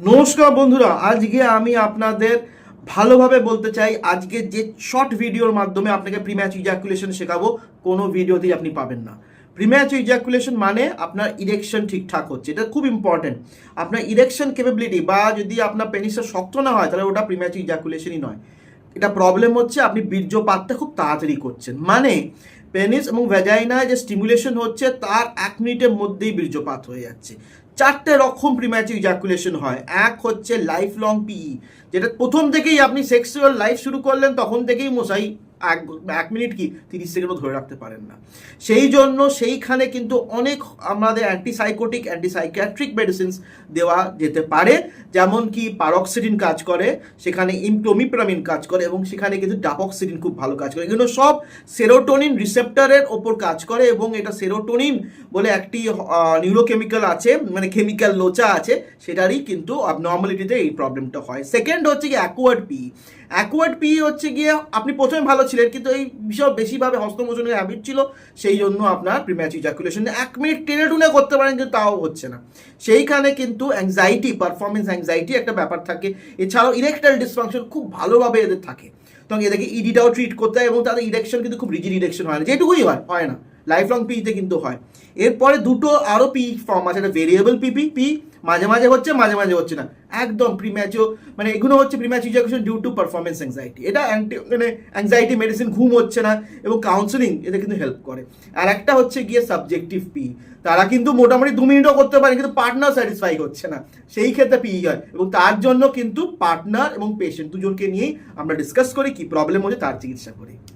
নমস্কার বন্ধুরা, আজকে আমি আপনাদের ভালোভাবে বলতে চাই, আজকে যে শর্ট ভিডিওর মাধ্যমে আপনাকে প্রিম্যাচ ইজাকুলেশন শেখাবো, কোনো ভিডিওতেই আপনি পাবেন না। প্রিম্যাচ ইজাকুলেশন মানে আপনার ইরেকশন ঠিকঠাক হচ্ছে, এটা খুব ইম্পর্টেন্ট। আপনার ইরেকশন ক্যাপাবিলিটি বা যদি আপনার পেনিসটা শক্ত না হয় তাহলে ওটা প্রিম্যাচ ইজাকুলেশনই নয়। এটা প্রবলেম হচ্ছে আপনি বীর্যপাতটা খুব তাড়াতাড়ি করছেন, মানে পেনিস এবং ভ্যাজাইনায় যে স্টিমুলেশন হচ্ছে তার 1 মিনিটের মধ্যেই বীর্যপাত হয়ে যাচ্ছে। 4টে রকম প্রিম্যাচুর ইজাকুলেশন হয়। এক হচ্ছে লাইফ লং পিই, যেটা প্রথম থেকেই আপনি সেক্সুয়াল লাইফ শুরু করলেন তখন থেকেই মশাই এক মিনিট কি 30 সেকেন্ডও ধরে রাখতে পারেন না। সেই জন্য সেইখানে কিন্তু অনেক আমাদের অ্যান্টিসাইকোটিক অ্যান্টিসাইকিয়াট্রিক মেডিসিনস দেওয়া যেতে পারে, যেমন কি পারক্সিডিন কাজ করে, সেখানে ইমটোমিপ্রামিন কাজ করে এবং সেখানে কিন্তু ডাপক্সিডিন খুব ভালো কাজ করে। এগুলো সব সেরোটোনিন রিসেপ্টরের ওপর কাজ করে এবং এটা সেরোটোনিন বলে একটি নিউরোকেমিক্যাল আছে, মানে কেমিক্যাল লোচা আছে, সেটারই কিন্তু অবনর্মালিটিতে এই প্রবলেমটা হয়। সেকেন্ড হচ্ছে কি অ্যাকোয়ার্ড পি। অ্যাকোয়ার্ড পি হচ্ছে গিয়ে আপনি প্রথমে ভালো ছিলেন কিন্তু এই বিষয় বেশিভাবে হস্তমোচনের হ্যাবিট ছিল, সেই জন্য আপনার প্রিম্যাচ ইজাকুলেশন 1 মিনিট টেনে টুনে করতে পারেন কিন্তু তাও হচ্ছে না। সেইখানে কিন্তু অ্যাংজাইটি, পারফরমেন্স অ্যাংজাইটি একটা ব্যাপার থাকে। এছাড়াও ইরেকটাইল ডিসফাংশন খুব ভালোভাবে এদের থাকে, তখন এদেরকে ইডিটাও ট্রিট করতে হয় এবং তাদের ইরেকশন কিন্তু খুব রিজিড ইরেকশন হয় না, যেটুকুই হয় না। লাইফ লং পিতে কিন্তু হয়। এরপরে দুটো আরও পি ফর্ম আছে, একটা ভেরিয়েবল পি মাঝে মাঝে হচ্ছে মাঝে মাঝে হচ্ছে না, একদম প্রিম্যাচো, মানে এগুলো হচ্ছে premature ejaculation due to performance anxiety. এটা মানে অ্যাংজাইটি মেডিসিন, ঘুম হচ্ছে না এবং কাউন্সেলিং এতে কিন্তু হেল্প করে। আর একটা হচ্ছে গিয়ে সাবজেক্টিভ পি, তারা কিন্তু মোটামুটি 2 মিনিটও করতে পারে কিন্তু পার্টনার স্যাটিসফাই হচ্ছে না, সেই ক্ষেত্রে পি হয় এবং তার জন্য কিন্তু পার্টনার এবং পেশেন্ট দুজনকে নিয়েই আমরা ডিসকাস করি কি প্রবলেম হচ্ছে, তার চিকিৎসা করি।